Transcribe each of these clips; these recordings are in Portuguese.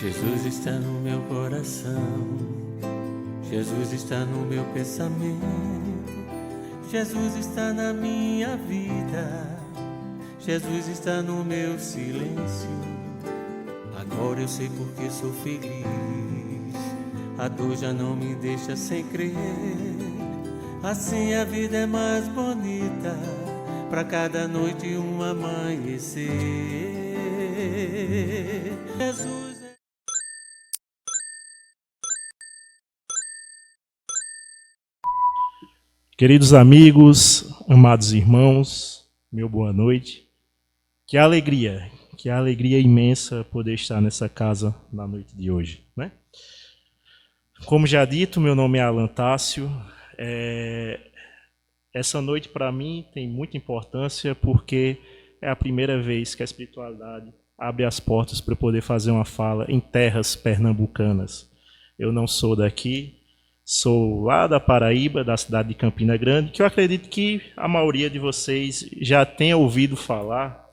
Jesus está no meu coração, Jesus está no meu pensamento, Jesus está na minha vida, Jesus está no meu silêncio. Agora eu sei porque sou feliz, a dor já não me deixa sem crer. Assim a vida é mais bonita, pra cada noite um amanhecer. Jesus é... Queridos amigos, amados irmãos, meu boa noite. Que alegria imensa poder estar nessa casa na noite de hoje, né? Como já dito, meu nome é Alan Tássio. Essa noite para mim tem muita importância porque é a primeira vez que a espiritualidade abre as portas para eu poder fazer uma fala em terras pernambucanas. Eu não sou daqui. Sou lá da Paraíba, da cidade de Campina Grande, que eu acredito que a maioria de vocês já tenha ouvido falar,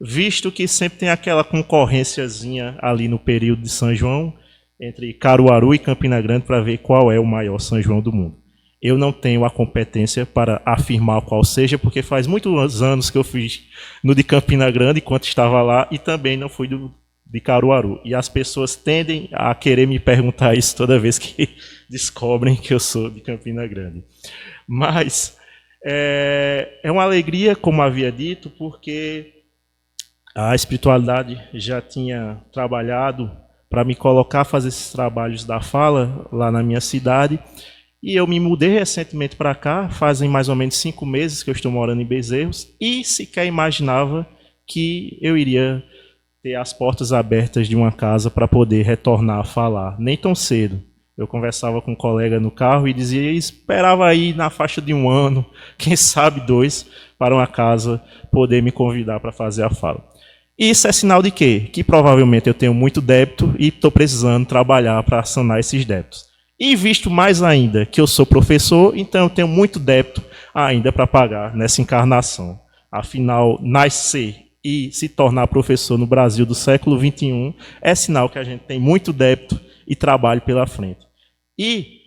visto que sempre tem aquela concorrênciazinha ali no período de São João, entre Caruaru e Campina Grande, para ver qual é o maior São João do mundo. Eu não tenho a competência para afirmar qual seja, porque faz muitos anos que eu fiz no de Campina Grande, enquanto estava lá, e também não fui de Caruaru. E as pessoas tendem a querer me perguntar isso toda vez que descobrem que eu sou de Campina Grande. Mas é uma alegria, como havia dito, porque a espiritualidade já tinha trabalhado para me colocar a fazer esses trabalhos da fala lá na minha cidade. E eu me mudei recentemente para cá, fazem mais ou menos 5 meses que eu estou morando em Bezerros, e sequer imaginava que eu iria ter as portas abertas de uma casa para poder retornar a falar, nem tão cedo. Eu conversava com um colega no carro e dizia, esperava aí na faixa de 1 ano, quem sabe 2, para uma casa poder me convidar para fazer a fala. Isso é sinal de quê? Que provavelmente eu tenho muito débito e estou precisando trabalhar para sanar esses débitos. E visto mais ainda que eu sou professor, então eu tenho muito débito ainda para pagar nessa encarnação. Afinal, nascer e se tornar professor no Brasil do século XXI é sinal que a gente tem muito débito e trabalho pela frente. E,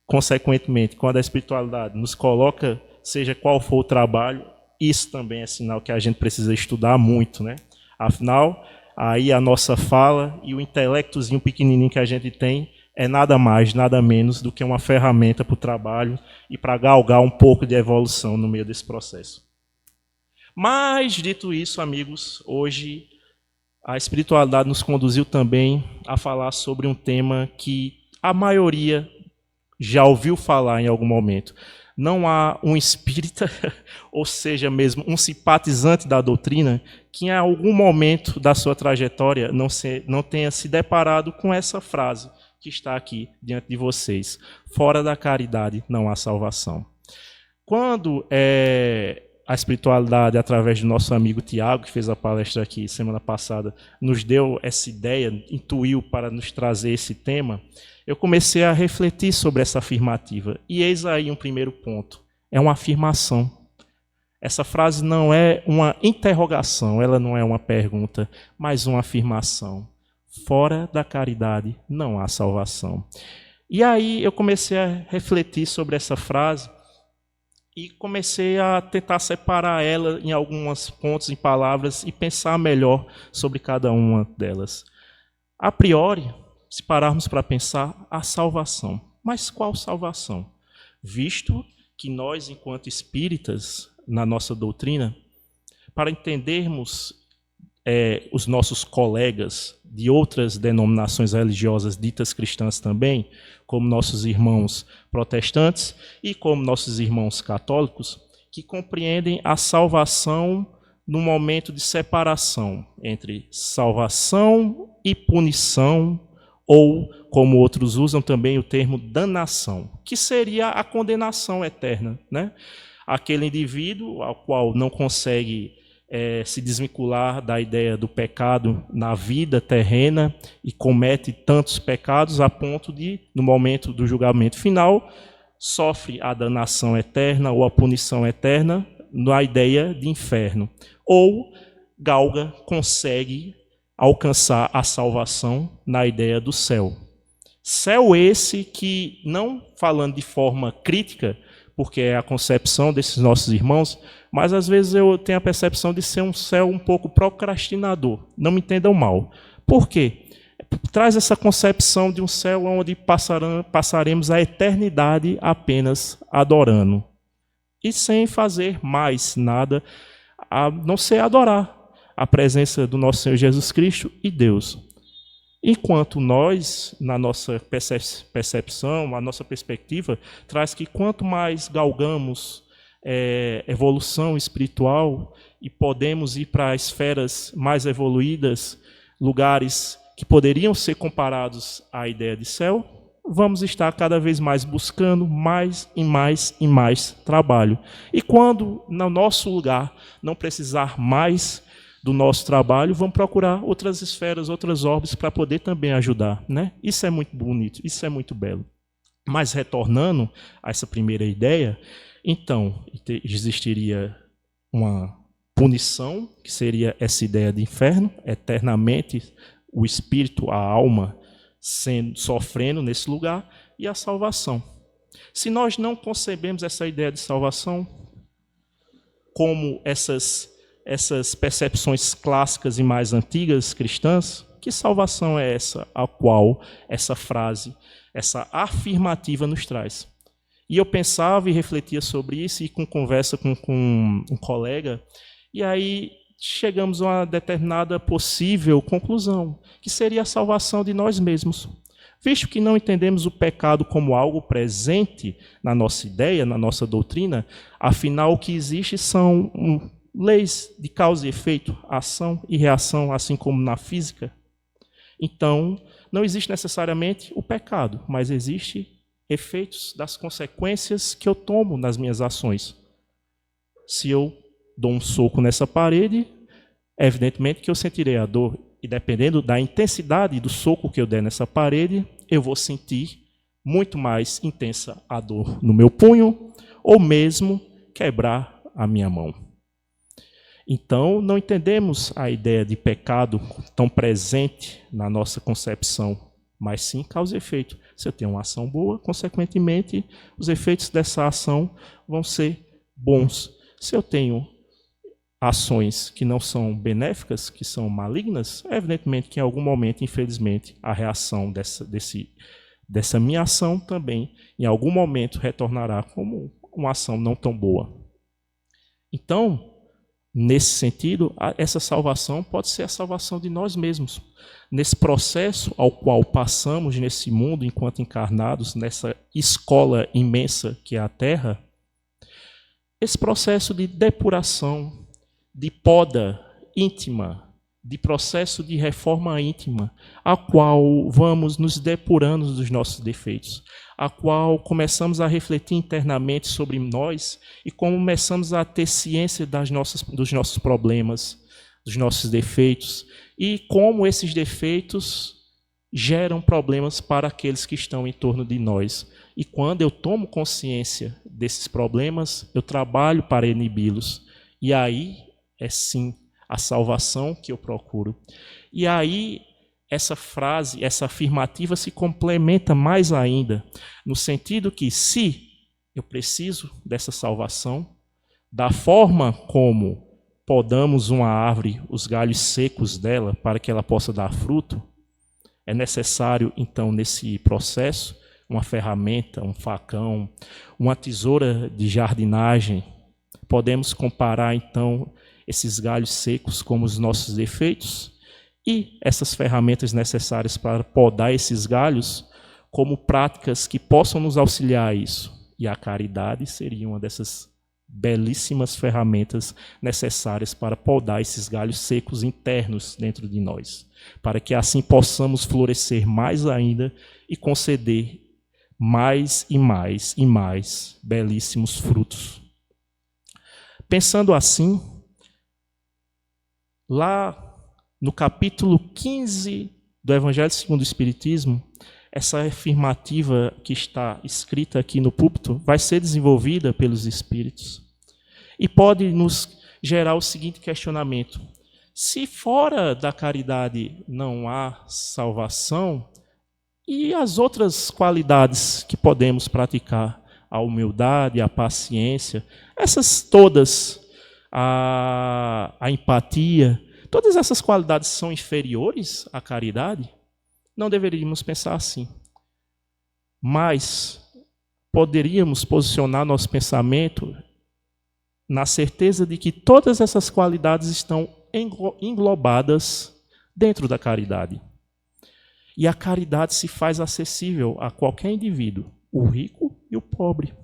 consequentemente, quando a espiritualidade nos coloca, seja qual for o trabalho, isso também é sinal que a gente precisa estudar muito, né? Afinal, aí a nossa fala e o intelectozinho pequenininho que a gente tem é nada mais, nada menos do que uma ferramenta para o trabalho e para galgar um pouco de evolução no meio desse processo. Mas, dito isso, amigos, hoje a espiritualidade nos conduziu também a falar sobre um tema que a maioria já ouviu falar em algum momento. Não há um espírita, ou seja, mesmo um simpatizante da doutrina, que em algum momento da sua trajetória não tenha se deparado com essa frase que está aqui diante de vocês. Fora da caridade não há salvação. Quando a espiritualidade, através do nosso amigo Tiago, que fez a palestra aqui semana passada, nos deu essa ideia, intuiu para nos trazer esse tema, eu comecei a refletir sobre essa afirmativa. E eis aí um primeiro ponto. É uma afirmação. Essa frase não é uma interrogação, ela não é uma pergunta, mas uma afirmação. Fora da caridade não há salvação. E aí eu comecei a refletir sobre essa frase e comecei a tentar separar ela em alguns pontos, em palavras, e pensar melhor sobre cada uma delas. A priori, se pararmos para pensar, a salvação. Mas qual salvação? Visto que nós, enquanto espíritas, na nossa doutrina, para entendermos os nossos colegas de outras denominações religiosas ditas cristãs também, como nossos irmãos protestantes e como nossos irmãos católicos, que compreendem a salvação no momento de separação entre salvação e punição, ou, como outros usam também o termo danação, que seria a condenação eterna, né? Aquele indivíduo ao qual não consegue se desvincular da ideia do pecado na vida terrena e comete tantos pecados a ponto de, no momento do julgamento final, sofre a danação eterna ou a punição eterna na ideia de inferno. Ou galga, consegue alcançar a salvação na ideia do céu. Céu esse que, não falando de forma crítica, porque é a concepção desses nossos irmãos, mas às vezes eu tenho a percepção de ser um céu um pouco procrastinador. Não me entendam mal. Por quê? Traz essa concepção de um céu onde passaremos a eternidade apenas adorando. E sem fazer mais nada, a não ser adorar a presença do nosso Senhor Jesus Cristo e Deus. Enquanto nós, na nossa percepção, a nossa perspectiva, traz que quanto mais galgamos evolução espiritual e podemos ir para esferas mais evoluídas, lugares que poderiam ser comparados à ideia de céu, vamos estar cada vez mais buscando mais e mais e mais trabalho. E quando no nosso lugar não precisar mais do nosso trabalho, vamos procurar outras esferas, outras orbes para poder também ajudar, né? Isso é muito bonito, isso é muito belo. Mas retornando a essa primeira ideia, então existiria uma punição, que seria essa ideia de inferno, eternamente o espírito, a alma, sofrendo nesse lugar, e a salvação. Se nós não concebemos essa ideia de salvação como essas percepções clássicas e mais antigas cristãs, que salvação é essa a qual essa frase, essa afirmativa nos traz? E eu pensava e refletia sobre isso, e com conversa com um colega, e aí chegamos a uma determinada possível conclusão, que seria a salvação de nós mesmos. Visto que não entendemos o pecado como algo presente na nossa ideia, na nossa doutrina, afinal o que existe são leis de causa e efeito, ação e reação, assim como na física. Então, não existe necessariamente o pecado, mas existe efeitos das consequências que eu tomo nas minhas ações. Se eu dou um soco nessa parede, evidentemente que eu sentirei a dor. E dependendo da intensidade do soco que eu der nessa parede, eu vou sentir muito mais intensa a dor no meu punho, ou mesmo quebrar a minha mão. Então, não entendemos a ideia de pecado tão presente na nossa concepção, mas sim causa e efeito. Se eu tenho uma ação boa, consequentemente, os efeitos dessa ação vão ser bons. Se eu tenho ações que não são benéficas, que são malignas, é evidentemente que em algum momento, infelizmente, a reação dessa minha ação também, em algum momento, retornará como uma ação não tão boa. Então, nesse sentido, essa salvação pode ser a salvação de nós mesmos. Nesse processo ao qual passamos nesse mundo enquanto encarnados, nessa escola imensa que é a Terra, esse processo de depuração, de poda íntima, de processo de reforma íntima, a qual vamos nos depurando dos nossos defeitos, a qual começamos a refletir internamente sobre nós e começamos a ter ciência dos nossos problemas, dos nossos defeitos, e como esses defeitos geram problemas para aqueles que estão em torno de nós. E quando eu tomo consciência desses problemas, eu trabalho para inibi-los. E aí é sim a salvação que eu procuro. E aí essa frase, essa afirmativa se complementa mais ainda, no sentido que se eu preciso dessa salvação, da forma como podamos uma árvore, os galhos secos dela, para que ela possa dar fruto, é necessário, então, nesse processo, uma ferramenta, um facão, uma tesoura de jardinagem. Podemos comparar, então, esses galhos secos como os nossos defeitos e essas ferramentas necessárias para podar esses galhos como práticas que possam nos auxiliar a isso. E a caridade seria uma dessas belíssimas ferramentas necessárias para podar esses galhos secos internos dentro de nós, para que assim possamos florescer mais ainda e conceder mais e mais e mais belíssimos frutos. Pensando assim, lá no capítulo 15 do Evangelho segundo o Espiritismo, essa afirmativa que está escrita aqui no púlpito vai ser desenvolvida pelos Espíritos e pode nos gerar o seguinte questionamento: Se fora da caridade não há salvação, e as outras qualidades que podemos praticar, a humildade, a paciência, essas todas, a empatia, todas essas qualidades são inferiores à caridade? Não deveríamos pensar assim. Mas poderíamos posicionar nosso pensamento na certeza de que todas essas qualidades estão englobadas dentro da caridade. E a caridade se faz acessível a qualquer indivíduo, o rico e o pobre.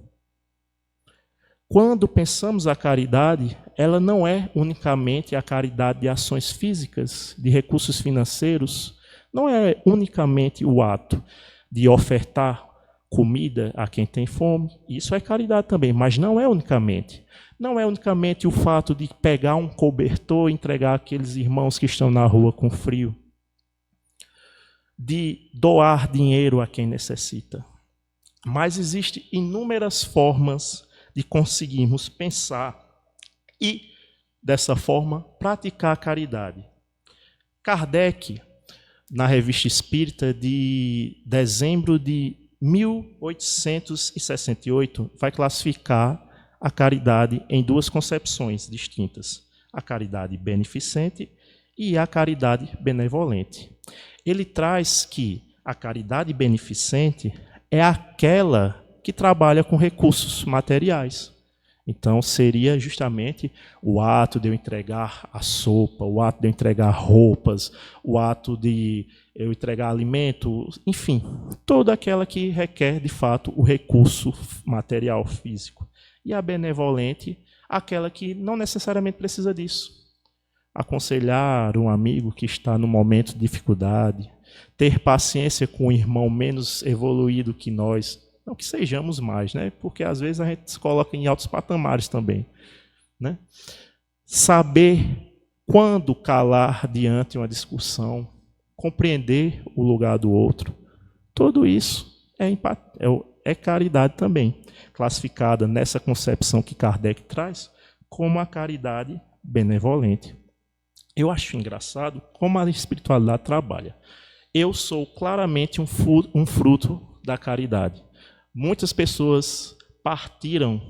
Quando pensamos a caridade, ela não é unicamente a caridade de ações físicas, de recursos financeiros, não é unicamente o ato de ofertar comida a quem tem fome, isso é caridade também, mas não é unicamente. Não é unicamente o fato de pegar um cobertor e entregar àqueles irmãos que estão na rua com frio, de doar dinheiro a quem necessita. Mas existem inúmeras formas de conseguirmos pensar e, dessa forma, praticar a caridade. Kardec, na Revista Espírita de dezembro de 1868, vai classificar a caridade em duas concepções distintas: a caridade beneficente e a caridade benevolente. Ele traz que a caridade beneficente é aquela que trabalha com recursos materiais. Então, seria justamente o ato de eu entregar a sopa, o ato de eu entregar roupas, o ato de eu entregar alimento, enfim, toda aquela que requer, de fato, o recurso material físico. E a benevolente, aquela que não necessariamente precisa disso. Aconselhar um amigo que está num momento de dificuldade, ter paciência com um irmão menos evoluído que nós, não que sejamos mais, né? Porque às vezes a gente se coloca em altos patamares também, né? Saber quando calar diante de uma discussão, compreender o lugar do outro, tudo isso é caridade também, classificada nessa concepção que Kardec traz como a caridade benevolente. Eu acho engraçado como a espiritualidade trabalha. Eu sou claramente um fruto da caridade. Muitas pessoas partiram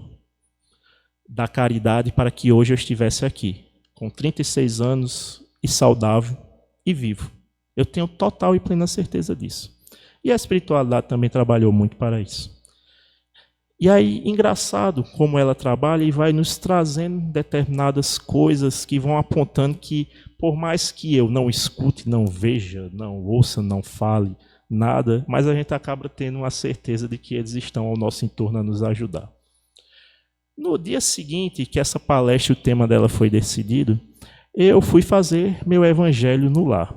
da caridade para que hoje eu estivesse aqui, com 36 anos e saudável e vivo. Eu tenho total e plena certeza disso. E a espiritualidade também trabalhou muito para isso. E aí, engraçado como ela trabalha e vai nos trazendo determinadas coisas que vão apontando que, por mais que eu não escute, não veja, não ouça, não fale nada, mas a gente acaba tendo uma certeza de que eles estão ao nosso entorno a nos ajudar. No dia seguinte que essa palestra, o tema dela foi decidido, eu fui fazer meu evangelho no lar.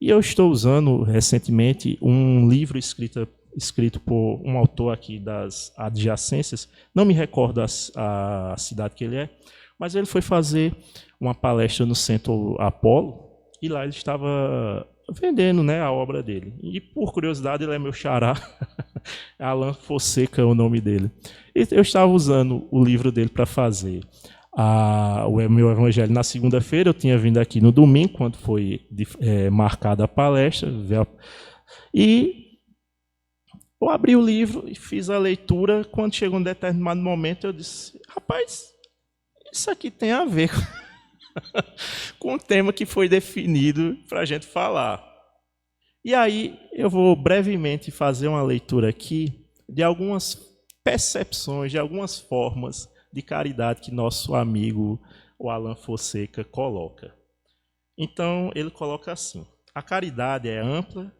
E eu estou usando recentemente um livro escrito por um autor aqui das adjacências, não me recordo a cidade que ele é, mas ele foi fazer uma palestra no Centro Apolo, e lá ele estava vendendo, né, a obra dele. E, por curiosidade, ele é meu xará, Alan Fonseca é o nome dele. E eu estava usando o livro dele para fazer o meu evangelho na segunda-feira. Eu tinha vindo aqui no domingo, quando foi marcada a palestra, e eu abri o livro e fiz a leitura. Quando chegou um determinado momento, eu disse: rapaz, isso aqui tem a ver com o tema que foi definido para a gente falar. E aí eu vou brevemente fazer uma leitura aqui de algumas percepções, de algumas formas de caridade que nosso amigo, o Alan Fonseca, coloca. Então, ele coloca assim: a caridade é ampla,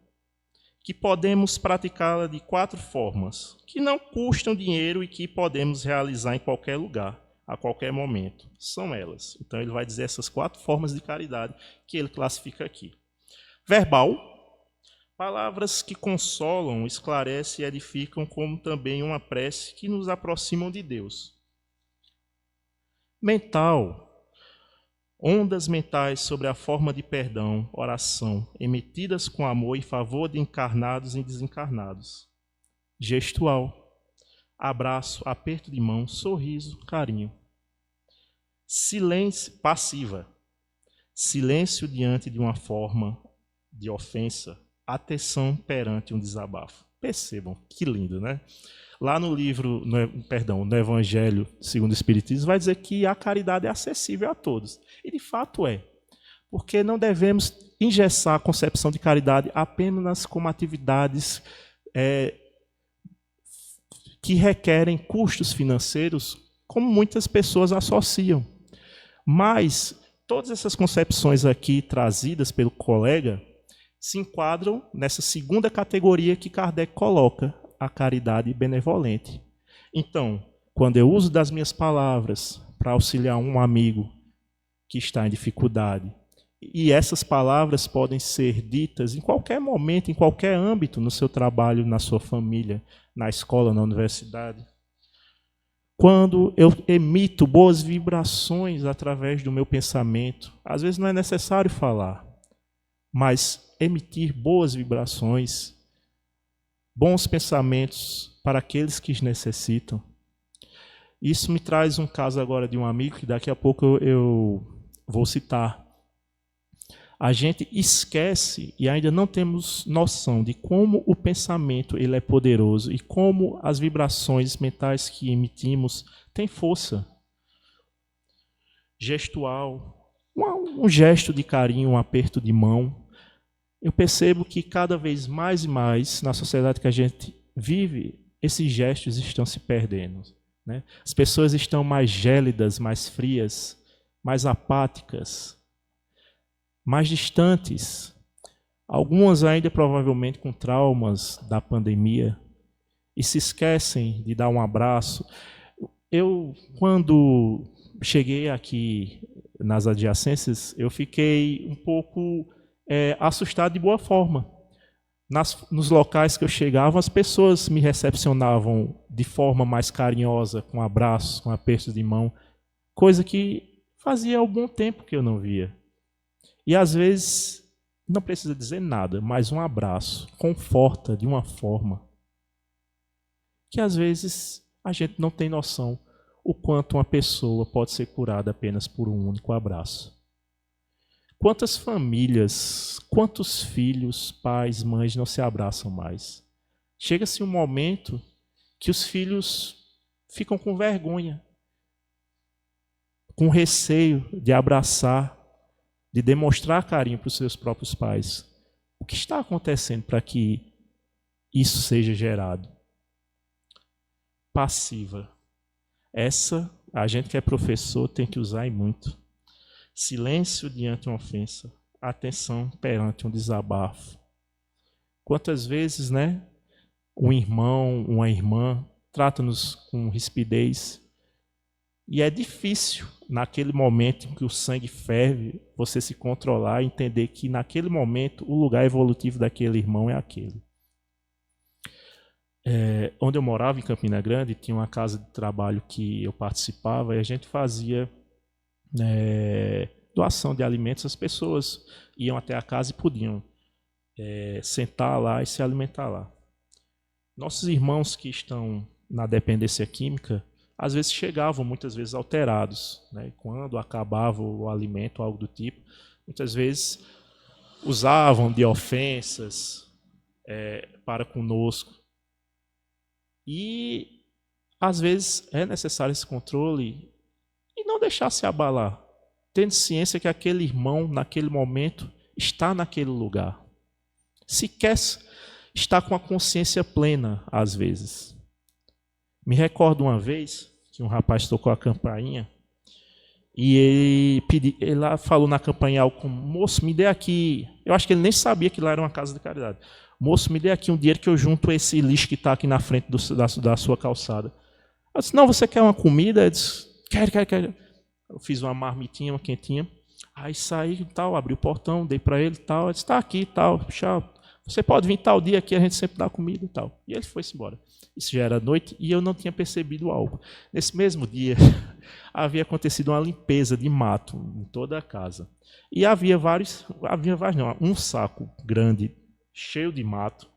que podemos praticá-la de 4 formas, que não custam dinheiro e que podemos realizar em qualquer lugar, a qualquer momento. São elas. Então, ele vai dizer essas 4 formas de caridade que ele classifica aqui. Verbal, palavras que consolam, esclarecem e edificam, como também uma prece que nos aproximam de Deus. Mental, ondas mentais sobre a forma de perdão, oração, emitidas com amor em favor de encarnados e desencarnados. Gestual, abraço, aperto de mão, sorriso, carinho. Silêncio, passiva, Silêncio diante de uma forma de ofensa, atenção perante um desabafo. Percebam, que lindo, né? Lá no livro, no Evangelho segundo o Espiritismo, vai dizer que a caridade é acessível a todos. E de fato é. Porque não devemos engessar a concepção de caridade apenas como atividades que requerem custos financeiros, como muitas pessoas associam. Mas todas essas concepções aqui trazidas pelo colega se enquadram nessa segunda categoria que Kardec coloca, a caridade benevolente. Então, quando eu uso das minhas palavras para auxiliar um amigo que está em dificuldade, e essas palavras podem ser ditas em qualquer momento, em qualquer âmbito, no seu trabalho, na sua família, na escola, na universidade. Quando eu emito boas vibrações através do meu pensamento, às vezes não é necessário falar, mas emitir boas vibrações, bons pensamentos para aqueles que necessitam. Isso me traz um caso agora de um amigo que daqui a pouco eu vou citar. A gente esquece e ainda não temos noção de como o pensamento ele é poderoso e como as vibrações mentais que emitimos têm força. Gestual, um gesto de carinho, um aperto de mão. Eu percebo que cada vez mais e mais, na sociedade que a gente vive, esses gestos estão se perdendo, né? As pessoas estão mais gélidas, mais frias, mais apáticas, mais distantes. Algumas ainda provavelmente com traumas da pandemia e se esquecem de dar um abraço. Eu, quando cheguei aqui nas adjacências, eu fiquei um pouco assustado de boa forma. Nos locais que eu chegava, as pessoas me recepcionavam de forma mais carinhosa, com abraços, com apertos de mão, coisa que fazia algum tempo que eu não via. E às vezes, não precisa dizer nada, mas um abraço conforta de uma forma que às vezes a gente não tem noção o quanto uma pessoa pode ser curada apenas por um único abraço. Quantas famílias, quantos filhos, pais, mães não se abraçam mais? Chega-se um momento que os filhos ficam com vergonha, com receio de abraçar, de demonstrar carinho para os seus próprios pais. O que está acontecendo para que isso seja gerado? Passiva. Essa, a gente que é professor tem que usar e muito. Silêncio diante de uma ofensa, atenção perante um desabafo. Quantas vezes, né, um irmão, uma irmã trata-nos com rispidez e é difícil, naquele momento em que o sangue ferve, você se controlar e entender que naquele momento o lugar evolutivo daquele irmão é aquele. Onde eu morava, em Campina Grande, tinha uma casa de trabalho que eu participava e a gente fazia doação de alimentos. As pessoas iam até a casa e podiam sentar lá e se alimentar lá. Nossos irmãos que estão na dependência química, às vezes chegavam muitas vezes alterados, né? Quando acabava o alimento, algo do tipo, muitas vezes usavam de ofensas para conosco. E às vezes é necessário esse controle e não deixar se abalar, tendo ciência que aquele irmão, naquele momento, está naquele lugar. Sequer está com a consciência plena, às vezes. Me recordo uma vez que um rapaz tocou a campainha e ele lá falou na campainha algo como: moço, me dê aqui. Eu acho que ele nem sabia que lá era uma casa de caridade. Moço, me dê aqui um dinheiro que eu junto esse lixo que está aqui na frente da sua calçada. Eu disse: não, você quer uma comida? Ele disse: quero. Eu fiz uma marmitinha, uma quentinha. Aí saí, tal, abri o portão, dei para ele, tal. Ele disse: está aqui, tal, tchau. Você pode vir tal dia aqui, a gente sempre dá comida e tal. E ele foi-se embora. Isso já era noite e eu não tinha percebido algo. Nesse mesmo dia, havia acontecido uma limpeza de mato em toda a casa. E havia um saco grande, cheio de mato,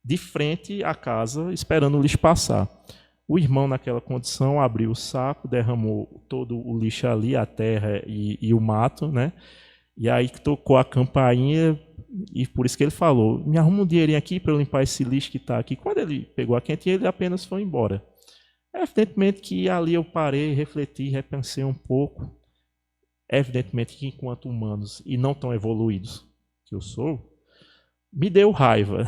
de frente à casa, esperando o lixo passar. O irmão, naquela condição, abriu o saco, derramou todo o lixo ali, a terra e o mato, né? E aí tocou a campainha, e por isso que ele falou, me arruma um dinheirinho aqui para eu limpar esse lixo que está aqui. Quando ele pegou a quentinha, ele apenas foi embora. Evidentemente que ali eu parei, refleti, repensei um pouco. Evidentemente que enquanto humanos, e não tão evoluídos que eu sou, me deu raiva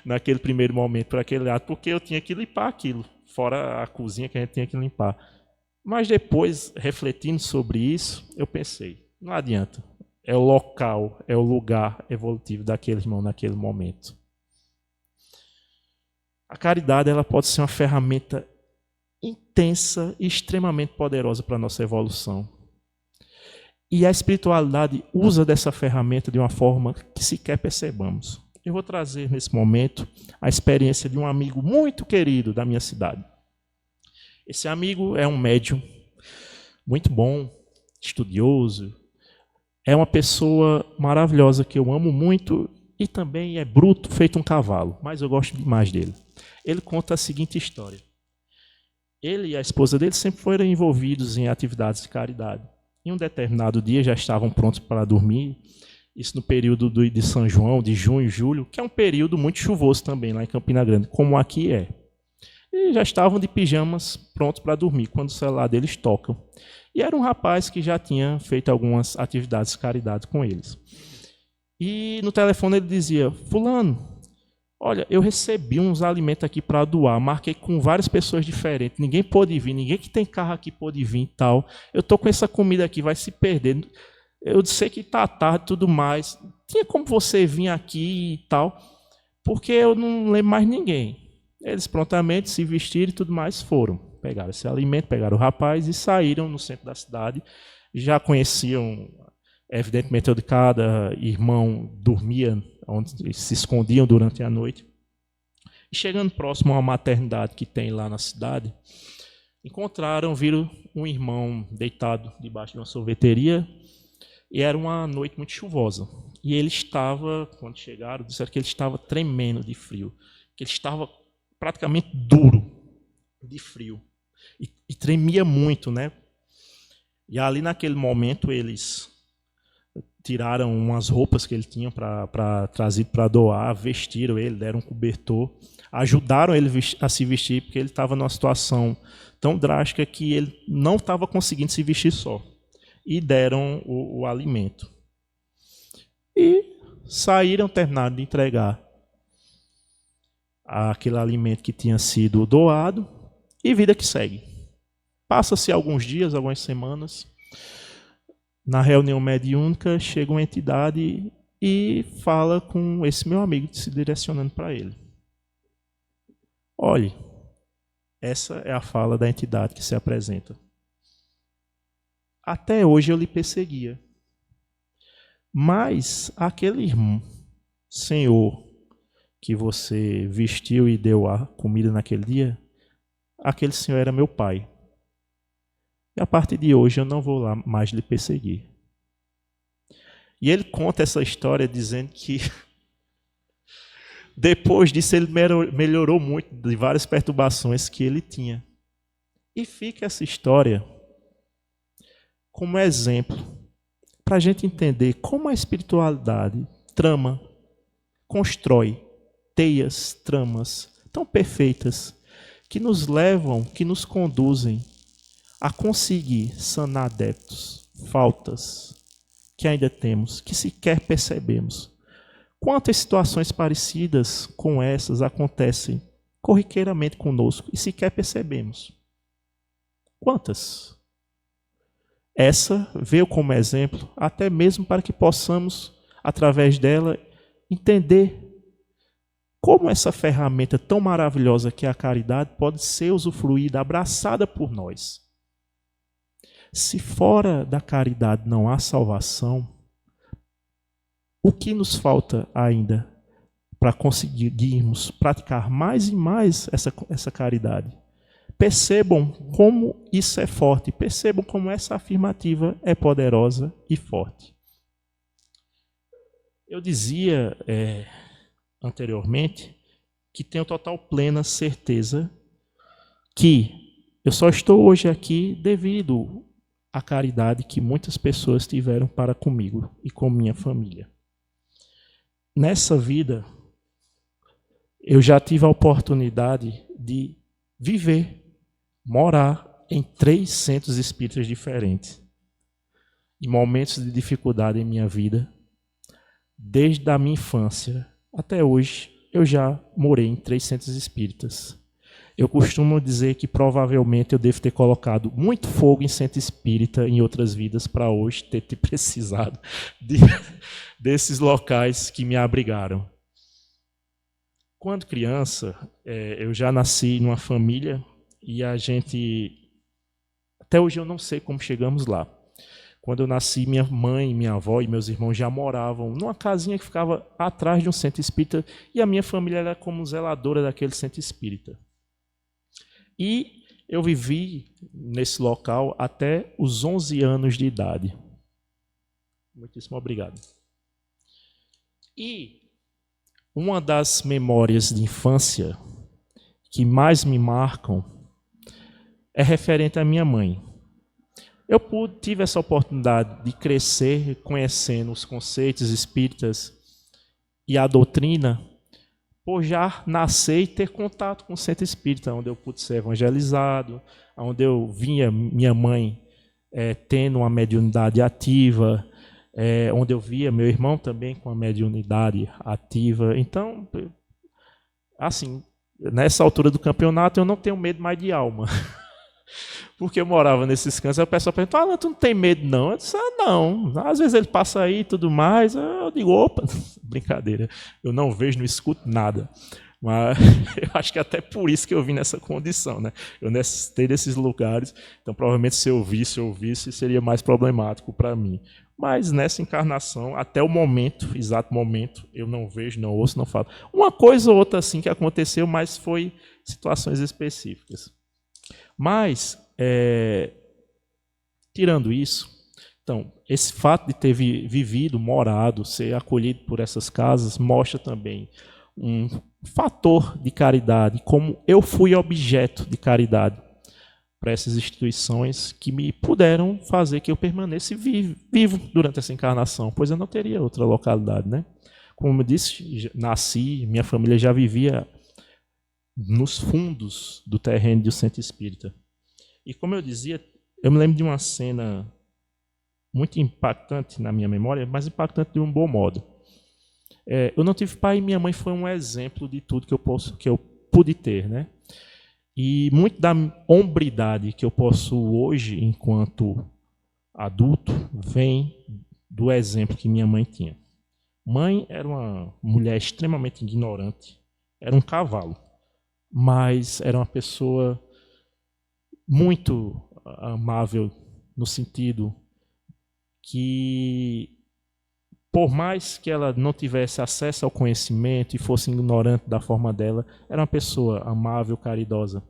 naquele primeiro momento para aquele ato, porque eu tinha que limpar aquilo, fora a cozinha que a gente tinha que limpar. Mas depois, refletindo sobre isso, eu pensei, não adianta. É o local, é o lugar evolutivo daquele irmão naquele momento. A caridade ela pode ser uma ferramenta intensa e extremamente poderosa para a nossa evolução. E a espiritualidade usa dessa ferramenta de uma forma que sequer percebamos. Eu vou trazer nesse momento a experiência de um amigo muito querido da minha cidade. Esse amigo é um médium muito bom, estudioso, é uma pessoa maravilhosa que eu amo muito e também é bruto, feito um cavalo, mas eu gosto demais dele. Ele conta a seguinte história. Ele e a esposa dele sempre foram envolvidos em atividades de caridade. Em um determinado dia já estavam prontos para dormir, isso no período de São João, de junho e julho, que é um período muito chuvoso também lá em Campina Grande, como aqui é. E já estavam de pijamas prontos para dormir, quando o celular deles toca. E era um rapaz que já tinha feito algumas atividades de caridade com eles. E no telefone ele dizia, fulano, olha, eu recebi uns alimentos aqui para doar, marquei com várias pessoas diferentes, ninguém pôde vir, ninguém que tem carro aqui pôde vir e tal. Eu estou com essa comida aqui, vai se perder. Eu sei que está tarde e tudo mais. Tinha como você vir aqui e tal, porque eu não lembro mais ninguém. Eles prontamente se vestiram e tudo mais foram. Pegaram esse alimento, pegaram o rapaz e saíram no centro da cidade. Já conheciam, evidentemente, onde cada irmão dormia, onde se escondiam durante a noite. E chegando próximo a uma maternidade que tem lá na cidade, viram um irmão deitado debaixo de uma sorveteria, e era uma noite muito chuvosa. E ele estava, quando chegaram, disseram que ele estava tremendo de frio, que ele estava praticamente duro de frio, e tremia muito, né? E ali naquele momento eles tiraram umas roupas que ele tinha para trazer para doar, vestiram ele, deram um cobertor, ajudaram ele a se vestir, porque ele estava numa situação tão drástica que ele não estava conseguindo se vestir só. E deram o alimento. E saíram, terminaram de entregar aquele alimento que tinha sido doado, e vida que segue. Passa-se alguns dias, algumas semanas, na reunião mediúnica, chega uma entidade e fala com esse meu amigo, se direcionando para ele. Olhe, essa é a fala da entidade que se apresenta. Até hoje eu lhe perseguia. Mas aquele irmão, senhor, que você vestiu e deu a comida naquele dia, aquele senhor era meu pai. E a partir de hoje eu não vou lá mais lhe perseguir. E ele conta essa história dizendo que depois disso ele melhorou muito de várias perturbações que ele tinha. E fica essa história como exemplo para a gente entender como a espiritualidade trama, constrói teias, tramas tão perfeitas que nos levam, que nos conduzem a conseguir sanar adeptos, faltas que ainda temos, que sequer percebemos. Quantas situações parecidas com essas acontecem corriqueiramente conosco e sequer percebemos? Quantas? Essa veio como exemplo, até mesmo para que possamos, através dela, entender como essa ferramenta tão maravilhosa que é a caridade pode ser usufruída, abraçada por nós. Se fora da caridade não há salvação, o que nos falta ainda para conseguirmos praticar mais e mais essa caridade? Percebam como isso é forte, percebam como essa afirmativa é poderosa e forte. Eu dizia anteriormente que tenho total plena certeza que eu só estou hoje aqui devido a caridade que muitas pessoas tiveram para comigo e com minha família. Nessa vida, eu já tive a oportunidade de viver, morar em 3 centros espíritas diferentes. Em momentos de dificuldade em minha vida, desde a minha infância até hoje, eu já morei em 3 centros espíritas. Eu costumo dizer que provavelmente eu devo ter colocado muito fogo em centro espírita em outras vidas para hoje ter precisado desses locais que me abrigaram. Quando criança, eu já nasci numa família e a gente... Até hoje eu não sei como chegamos lá. Quando eu nasci, minha mãe, minha avó e meus irmãos já moravam numa casinha que ficava atrás de um centro espírita e a minha família era como zeladora daquele centro espírita. E eu vivi nesse local até os 11 anos de idade. Muitíssimo obrigado. E uma das memórias de infância que mais me marcam é referente à minha mãe. Eu tive essa oportunidade de crescer conhecendo os conceitos espíritas e a doutrina, por já nascer e ter contato com o centro espírita, onde eu pude ser evangelizado, onde eu via minha mãe tendo uma mediunidade ativa, onde eu via meu irmão também com a mediunidade ativa. Então, assim, nessa altura do campeonato, eu não tenho medo mais de alma. Porque eu morava nesses cantos, aí o pessoal perguntou, tu não tem medo não? Eu disse, não, às vezes ele passa aí e tudo mais, eu digo, opa, brincadeira, eu não vejo, não escuto nada. Mas eu acho que até por isso que eu vim nessa condição, né? Eu necessitei desses lugares, então provavelmente se eu ouvisse, seria mais problemático para mim. Mas nessa encarnação, até o momento, exato momento, eu não vejo, não ouço, não falo. Uma coisa ou outra assim que aconteceu, mas foi situações específicas. Mas, tirando isso, então, esse fato de ter vivido, morado, ser acolhido por essas casas, mostra também um fator de caridade, como eu fui objeto de caridade para essas instituições que me puderam fazer que eu permanecesse vivo durante essa encarnação, pois eu não teria outra localidade, né? Como eu disse, nasci, minha família já vivia nos fundos do terreno do centro espírita. E como eu dizia, eu me lembro de uma cena muito impactante na minha memória, mas impactante de um bom modo. Eu não tive pai e minha mãe foi um exemplo de tudo que eu pude ter, né? E muito da hombridade que eu possuo hoje, enquanto adulto, vem do exemplo que minha mãe tinha. Mãe era uma mulher extremamente ignorante, era um cavalo, mas era uma pessoa muito amável no sentido que, por mais que ela não tivesse acesso ao conhecimento e fosse ignorante da forma dela, era uma pessoa amável, caridosa.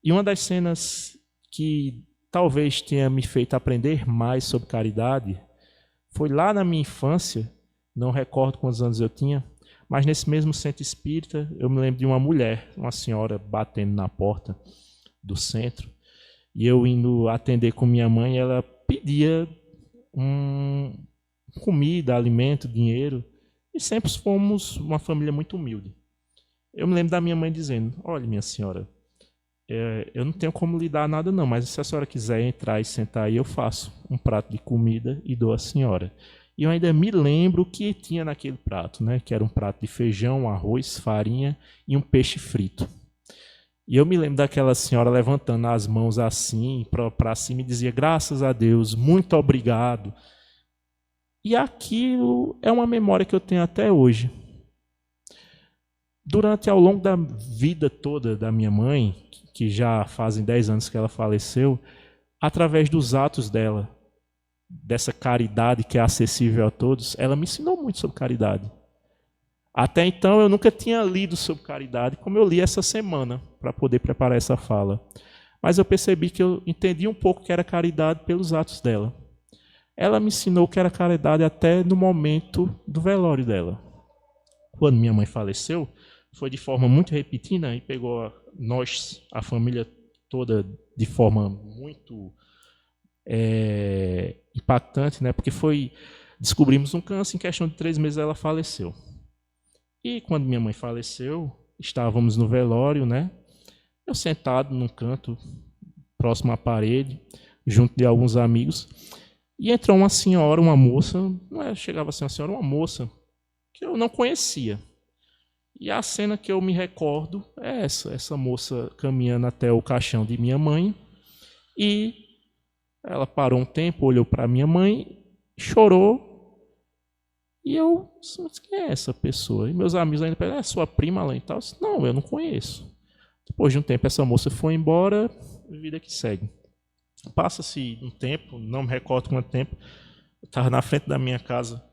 E uma das cenas que talvez tenha me feito aprender mais sobre caridade foi lá na minha infância, não recordo quantos anos eu tinha, mas nesse mesmo centro espírita, eu me lembro de uma mulher, uma senhora batendo na porta do centro, e eu indo atender com minha mãe, ela pedia comida, alimento, dinheiro, e sempre fomos uma família muito humilde. Eu me lembro da minha mãe dizendo, olha, minha senhora, eu não tenho como lhe dar nada não, mas se a senhora quiser entrar e sentar aí, eu faço um prato de comida e dou à senhora. E eu ainda me lembro o que tinha naquele prato, né? Que era um prato de feijão, arroz, farinha e um peixe frito. E eu me lembro daquela senhora levantando as mãos assim, para cima e dizia, graças a Deus, muito obrigado. E aquilo é uma memória que eu tenho até hoje. Ao longo da vida toda da minha mãe, que já fazem 10 anos que ela faleceu, através dos atos dela, dessa caridade que é acessível a todos, ela me ensinou muito sobre caridade. Até então eu nunca tinha lido sobre caridade, como eu li essa semana, para poder preparar essa fala. Mas eu percebi que eu entendi um pouco o que era caridade pelos atos dela. Ela me ensinou que era caridade até no momento do velório dela. Quando minha mãe faleceu, foi de forma muito repentina e pegou nós, a família toda, de forma muito impactante, né? Porque descobrimos um câncer, em questão de 3 meses ela faleceu. E quando minha mãe faleceu, estávamos no velório, né? Eu sentado num canto, próximo à parede, junto de alguns amigos, e entrou uma senhora, uma moça, chegava a ser uma senhora, uma moça, que eu não conhecia. E a cena que eu me recordo é essa moça caminhando até o caixão de minha mãe, e ela parou um tempo, olhou para minha mãe, chorou, e eu disse, quem é essa pessoa? E meus amigos ainda perguntaram, é sua prima lá e tal? Eu disse, não, eu não conheço. Depois de um tempo, essa moça foi embora, vida que segue. Passa-se um tempo, não me recordo quanto tempo, eu estava na frente da minha casa,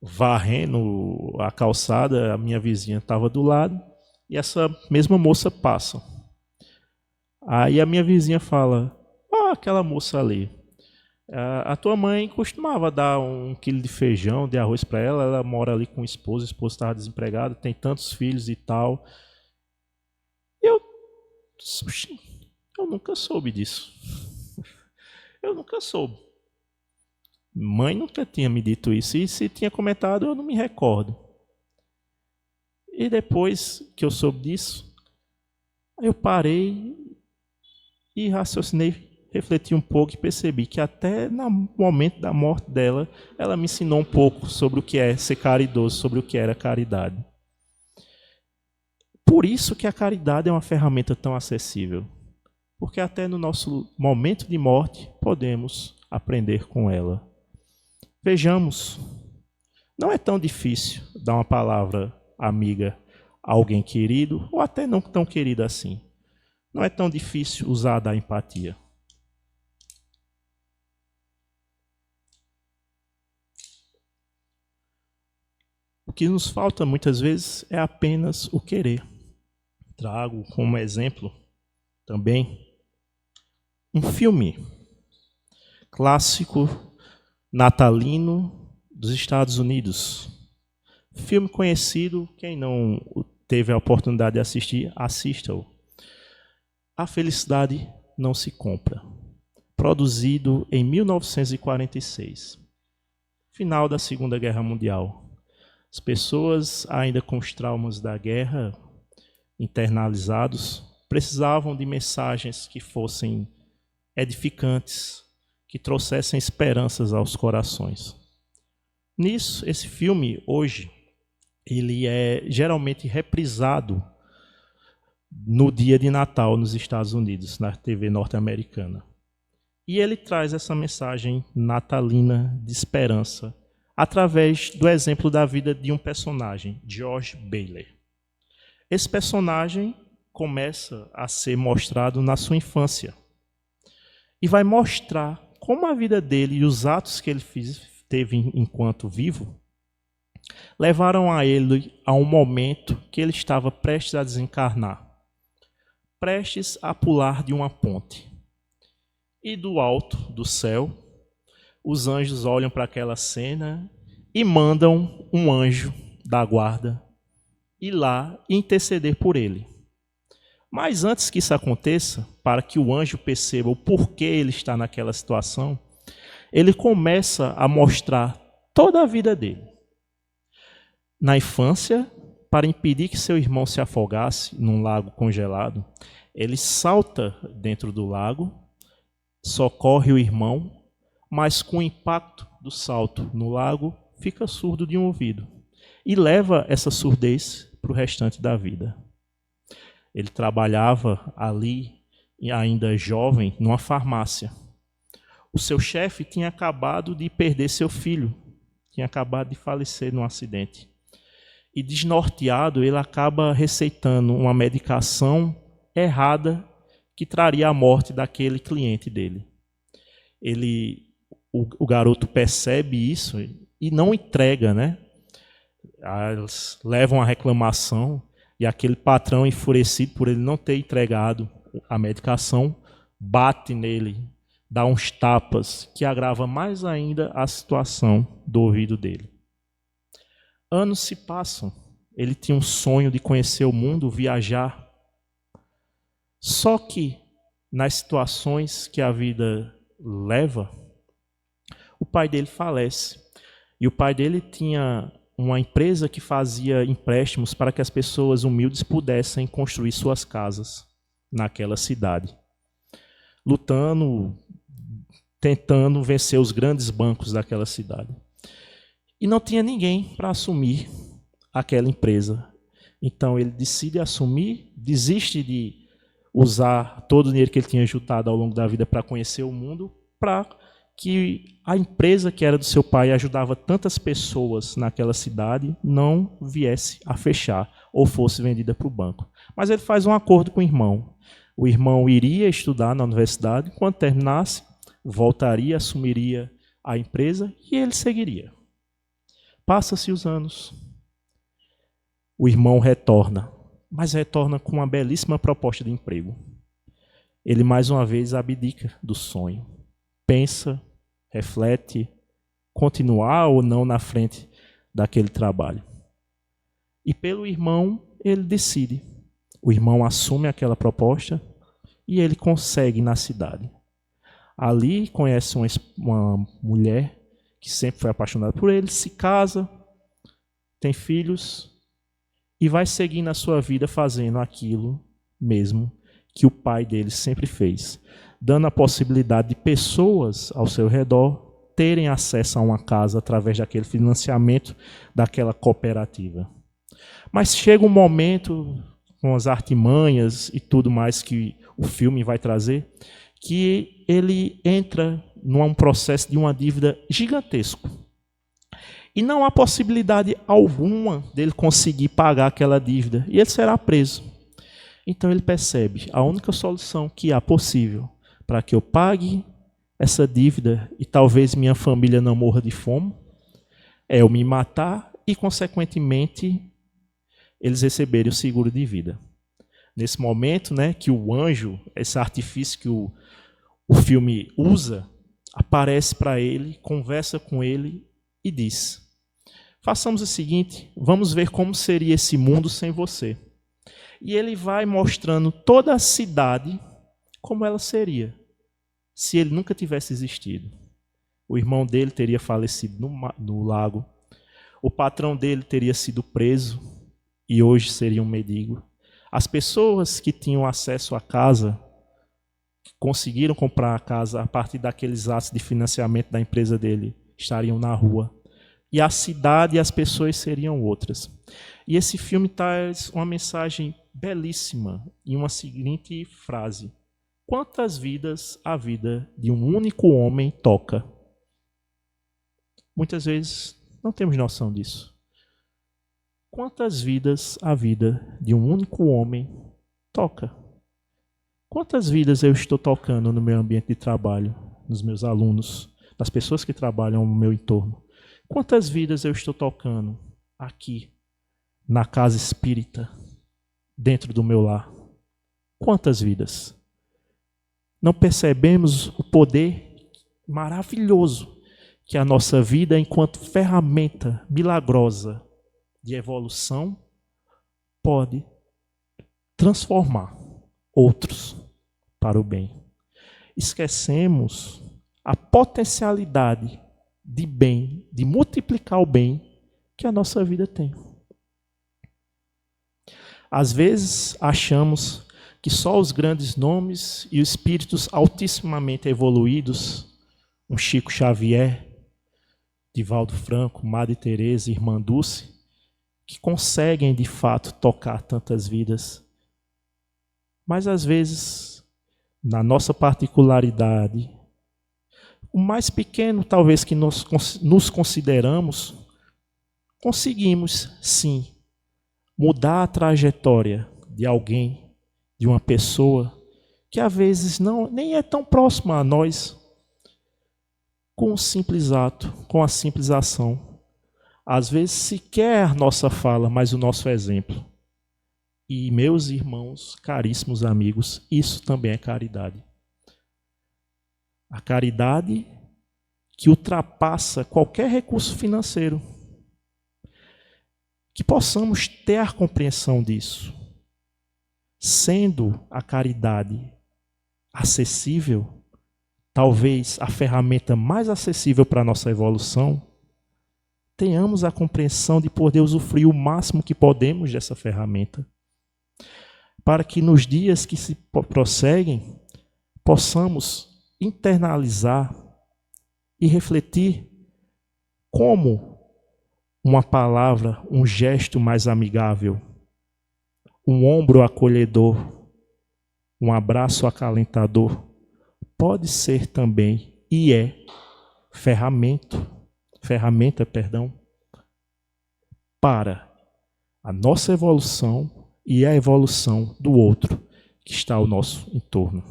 varrendo a calçada, a minha vizinha estava do lado, e essa mesma moça passa. Aí a minha vizinha fala, aquela moça ali, a tua mãe costumava dar 1 quilo de feijão, de arroz para ela, ela mora ali com o esposo estava desempregado, tem tantos filhos e tal. Eu nunca soube disso. Eu nunca soube. Mãe nunca tinha me dito isso. E se tinha comentado, eu não me recordo. E depois que eu soube disso, eu parei e raciocinei, refleti um pouco e percebi que até no momento da morte dela, ela me ensinou um pouco sobre o que é ser caridoso, sobre o que era caridade. Por isso que a caridade é uma ferramenta tão acessível. Porque até no nosso momento de morte, podemos aprender com ela. Vejamos, não é tão difícil dar uma palavra amiga a alguém querido, ou até não tão querido assim. Não é tão difícil usar da empatia. O que nos falta muitas vezes é apenas o querer. Trago como exemplo também um filme clássico natalino dos Estados Unidos. Filme conhecido, quem não teve a oportunidade de assistir, assista-o. A Felicidade Não Se Compra. Produzido em 1946. Final da Segunda Guerra Mundial. As pessoas ainda com os traumas da guerra internalizados precisavam de mensagens que fossem edificantes, que trouxessem esperanças aos corações. Nisso, esse filme, hoje, ele é geralmente reprisado no dia de Natal nos Estados Unidos, na TV norte-americana. E ele traz essa mensagem natalina de esperança através do exemplo da vida de um personagem, George Bailey. Esse personagem começa a ser mostrado na sua infância e vai mostrar como a vida dele e os atos que ele teve enquanto vivo levaram a ele a um momento que ele estava prestes a desencarnar, prestes a pular de uma ponte. E do alto do céu, os anjos olham para aquela cena e mandam um anjo da guarda ir lá e interceder por ele. Mas antes que isso aconteça, para que o anjo perceba o porquê ele está naquela situação, ele começa a mostrar toda a vida dele. Na infância, para impedir que seu irmão se afogasse num lago congelado, ele salta dentro do lago, socorre o irmão, mas com o impacto do salto no lago, fica surdo de um ouvido e leva essa surdez para o restante da vida. Ele trabalhava ali, ainda jovem, numa farmácia. O seu chefe tinha acabado de perder seu filho, tinha acabado de falecer num acidente. E desnorteado, ele acaba receitando uma medicação errada que traria a morte daquele cliente dele. O garoto percebe isso e não entrega, né? Eles levam a reclamação e aquele patrão, enfurecido por ele não ter entregado a medicação, bate nele, dá uns tapas que agrava mais ainda a situação do ouvido dele. Anos se passam, ele tinha um sonho de conhecer o mundo, viajar. Só que nas situações que a vida leva, o pai dele falece. E o pai dele tinha uma empresa que fazia empréstimos para que as pessoas humildes pudessem construir suas casas naquela cidade, lutando, tentando vencer os grandes bancos daquela cidade. E não tinha ninguém para assumir aquela empresa. Então ele decide assumir, desiste de usar todo o dinheiro que ele tinha juntado ao longo da vida para conhecer o mundo, para que a empresa que era do seu pai ajudava tantas pessoas naquela cidade não viesse a fechar ou fosse vendida para o banco. Mas ele faz um acordo com o irmão. O irmão iria estudar na universidade, quando terminasse, voltaria, assumiria a empresa e ele seguiria. Passa-se os anos. O irmão retorna, mas retorna com uma belíssima proposta de emprego. Ele mais uma vez abdica do sonho. Pensa, reflete, continuar ou não na frente daquele trabalho. E pelo irmão, ele decide. O irmão assume aquela proposta e ele consegue na cidade. Ali conhece uma mulher que sempre foi apaixonada por ele, se casa, tem filhos e vai seguir na sua vida fazendo aquilo mesmo que o pai dele sempre fez, dando a possibilidade de pessoas ao seu redor terem acesso a uma casa através daquele financiamento daquela cooperativa. Mas chega um momento, com as artimanhas e tudo mais que o filme vai trazer, que ele entra num processo de uma dívida gigantesco. E não há possibilidade alguma dele conseguir pagar aquela dívida. E ele será preso. Então ele percebe, a única solução que há possível para que eu pague essa dívida e talvez minha família não morra de fome, é eu me matar e, consequentemente, eles receberem o seguro de vida. Nesse momento, né, que o anjo, esse artifício que o filme usa, aparece para ele, conversa com ele e diz: façamos o seguinte, vamos ver como seria esse mundo sem você. E ele vai mostrando toda a cidade como ela seria, se ele nunca tivesse existido. O irmão dele teria falecido no lago, o patrão dele teria sido preso e hoje seria um mendigo. As pessoas que tinham acesso à casa, que conseguiram comprar a casa a partir daqueles atos de financiamento da empresa dele, estariam na rua. E a cidade e as pessoas seriam outras. E esse filme traz uma mensagem belíssima em uma seguinte frase: quantas vidas a vida de um único homem toca? Muitas vezes não temos noção disso. Quantas vidas a vida de um único homem toca? Quantas vidas eu estou tocando no meu ambiente de trabalho, nos meus alunos, nas pessoas que trabalham no meu entorno? Quantas vidas eu estou tocando aqui, na casa espírita, dentro do meu lar? Quantas vidas? Não percebemos o poder maravilhoso que a nossa vida, enquanto ferramenta milagrosa de evolução, pode transformar outros para o bem. Esquecemos a potencialidade de bem, de multiplicar o bem que a nossa vida tem. Às vezes achamos que só os grandes nomes e os espíritos altissimamente evoluídos, um Chico Xavier, Divaldo Franco, Madre Teresa, Irmã Dulce, que conseguem de fato tocar tantas vidas. Mas às vezes, na nossa particularidade, o mais pequeno talvez que nós nos consideramos, conseguimos sim mudar a trajetória de alguém, de uma pessoa que às vezes nem é tão próxima a nós, com um simples ato, com a simples ação. Às vezes sequer a nossa fala, mas o nosso exemplo. E, meus irmãos, caríssimos amigos, isso também é caridade. A caridade que ultrapassa qualquer recurso financeiro. Que possamos ter a compreensão disso. Sendo a caridade acessível, talvez a ferramenta mais acessível para a nossa evolução, tenhamos a compreensão de poder usufruir o máximo que podemos dessa ferramenta, para que nos dias que se prosseguem, possamos internalizar e refletir como uma palavra, um gesto mais amigável, um ombro acolhedor, um abraço acalentador, pode ser também, e é, ferramenta, para a nossa evolução e a evolução do outro que está ao nosso entorno.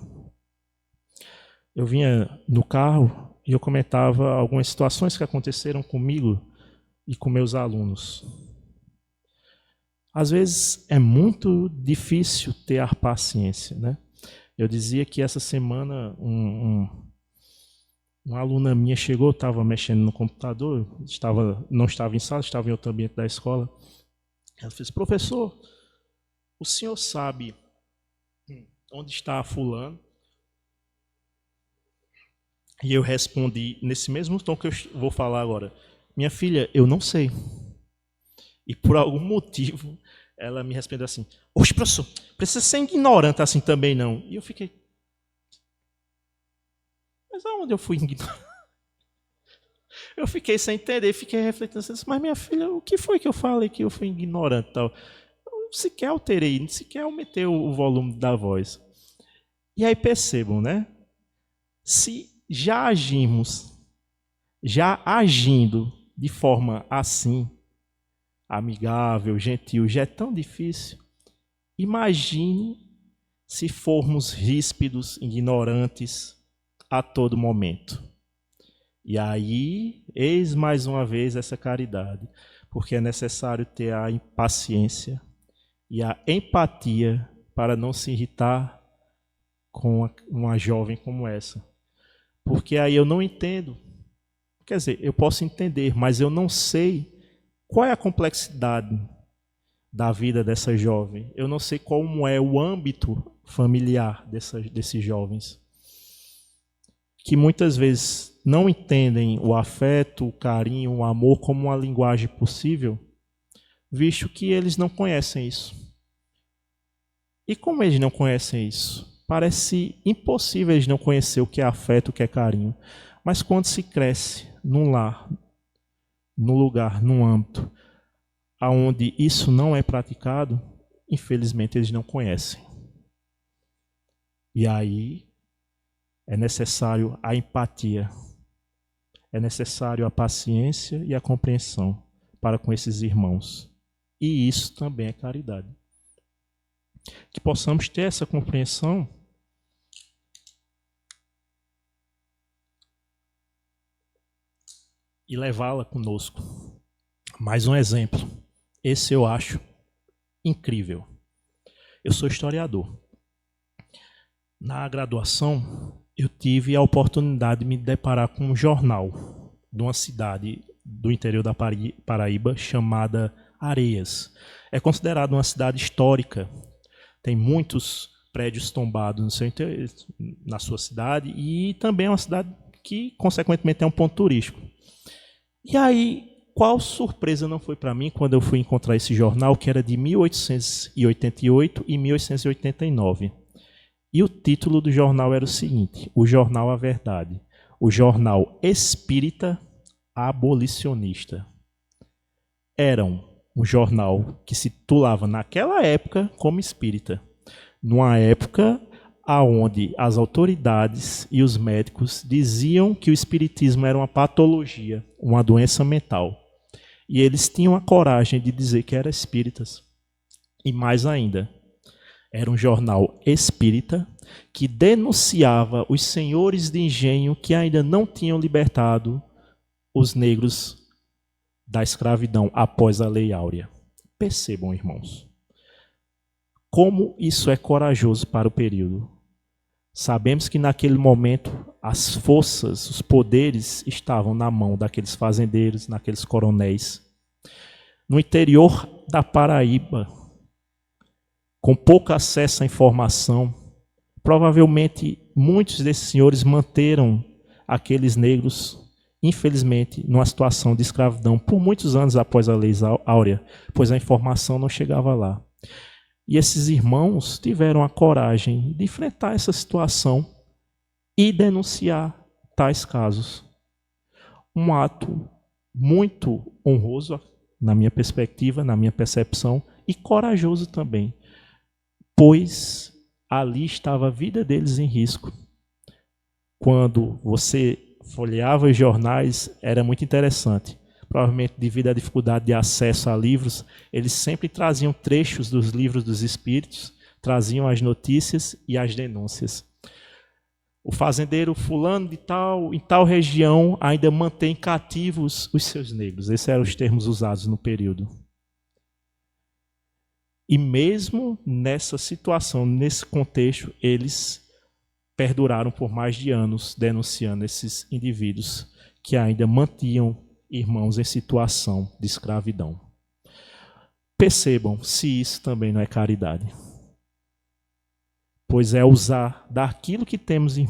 Eu vinha no carro e eu comentava algumas situações que aconteceram comigo e com meus alunos. Às vezes é muito difícil ter a paciência, né? Eu dizia que essa semana uma aluna minha chegou, estava mexendo no computador, não estava em sala, estava em outro ambiente da escola. Ela fez: professor, o senhor sabe onde está fulano? E eu respondi nesse mesmo tom que eu vou falar agora: minha filha, eu não sei. E por algum motivo ela me respondeu assim: oxe, professor, precisa ser ignorante assim também não. E eu fiquei: mas aonde eu fui ignorante? Eu fiquei sem entender, fiquei refletindo assim: mas minha filha, o que foi que eu falei que eu fui ignorante? Tal? Eu sequer alterei, sequer aumentei o volume da voz. E aí percebam, né? Se já agindo de forma assim, amigável, gentil, já é tão difícil, imagine se formos ríspidos, ignorantes a todo momento. E aí, eis mais uma vez essa caridade, porque é necessário ter a paciência e a empatia para não se irritar com uma jovem como essa. Porque aí eu não entendo, quer dizer, eu posso entender, mas eu não sei qual é a complexidade da vida dessa jovem. Eu não sei como é o âmbito familiar desses jovens, que muitas vezes não entendem o afeto, o carinho, o amor como uma linguagem possível, visto que eles não conhecem isso. E como eles não conhecem isso, parece impossível eles não conhecer o que é afeto, o que é carinho. Mas quando se cresce num lar, num lugar, num âmbito onde isso não é praticado, infelizmente eles não conhecem. E aí é necessário a empatia, é necessário a paciência e a compreensão para com esses irmãos. E isso também é caridade. Que possamos ter essa compreensão e levá-la conosco. Mais um exemplo. Esse eu acho incrível. Eu sou historiador. Na graduação, eu tive a oportunidade de me deparar com um jornal de uma cidade do interior da Paraíba chamada Areias. É considerada uma cidade histórica. Tem muitos prédios tombados no seu interior, na sua cidade, e também é uma cidade que, consequentemente, é um ponto turístico. E aí, qual surpresa não foi para mim quando eu fui encontrar esse jornal, que era de 1888 e 1889. E o título do jornal era o seguinte: o jornal A Verdade, o jornal espírita abolicionista. Era um jornal que se titulava naquela época como espírita, numa época onde as autoridades e os médicos diziam que o espiritismo era uma patologia, uma doença mental. E eles tinham a coragem de dizer que eram espíritas. E mais ainda, era um jornal espírita que denunciava os senhores de engenho que ainda não tinham libertado os negros da escravidão após a Lei Áurea. Percebam, irmãos, como isso é corajoso para o período. Sabemos que naquele momento as forças, os poderes estavam na mão daqueles fazendeiros, naqueles coronéis. No interior da Paraíba, com pouco acesso à informação, provavelmente muitos desses senhores manteram aqueles negros, infelizmente, numa situação de escravidão por muitos anos após a Lei Áurea, pois a informação não chegava lá. E esses irmãos tiveram a coragem de enfrentar essa situação e denunciar tais casos. Um ato muito honroso, na minha perspectiva, na minha percepção, e corajoso também, pois ali estava a vida deles em risco. Quando você folheava os jornais, era muito interessante. Provavelmente devido à dificuldade de acesso a livros, eles sempre traziam trechos dos livros dos espíritos, traziam as notícias e as denúncias. O fazendeiro fulano de tal, em tal região, ainda mantém cativos os seus negros. Esses eram os termos usados no período. E mesmo nessa situação, nesse contexto, eles perduraram por mais de anos denunciando esses indivíduos que ainda mantinham irmãos em situação de escravidão. Percebam se isso também não é caridade. Pois é usar daquilo que temos de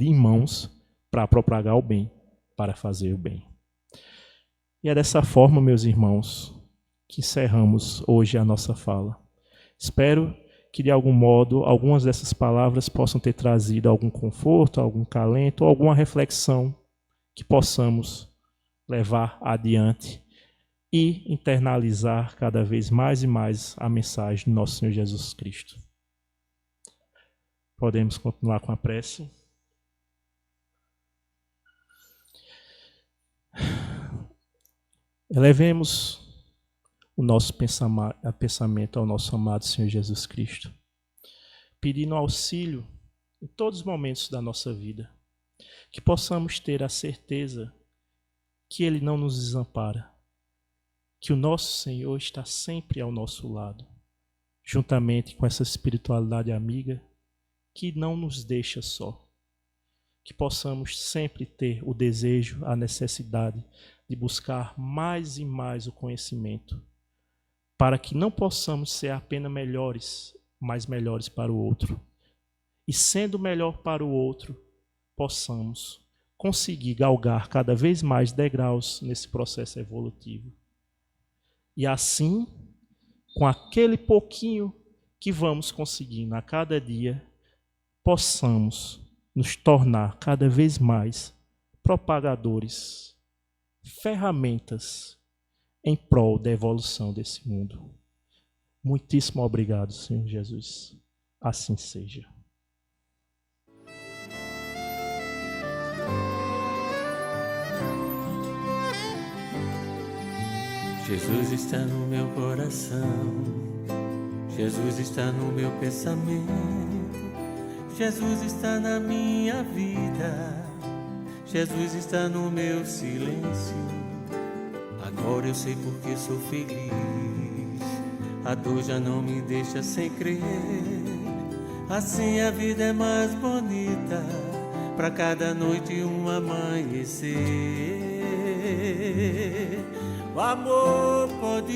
irmãos para propagar o bem, para fazer o bem. E é dessa forma, meus irmãos, que encerramos hoje a nossa fala. Espero que, de algum modo, algumas dessas palavras possam ter trazido algum conforto, algum calento, ou alguma reflexão que possamos levar adiante e internalizar cada vez mais e mais a mensagem do nosso Senhor Jesus Cristo. Podemos continuar com a prece. Elevemos o nosso pensamento ao nosso amado Senhor Jesus Cristo, pedindo auxílio em todos os momentos da nossa vida, que possamos ter a certeza que Ele não nos desampara, que o nosso Senhor está sempre ao nosso lado, juntamente com essa espiritualidade amiga que não nos deixa só. Que possamos sempre ter o desejo, a necessidade de buscar mais e mais o conhecimento, para que não possamos ser apenas melhores, mas melhores para o outro. E sendo melhor para o outro, possamos conseguir galgar cada vez mais degraus nesse processo evolutivo. E assim, com aquele pouquinho que vamos conseguindo a cada dia, possamos nos tornar cada vez mais propagadores, ferramentas em prol da evolução desse mundo. Muitíssimo obrigado, Senhor Jesus. Assim seja. Jesus está no meu coração, Jesus está no meu pensamento, Jesus está na minha vida, Jesus está no meu silêncio. Agora eu sei porque sou feliz, a dor já não me deixa sem crer. Assim a vida é mais bonita, pra cada noite um amanhecer. O amor pode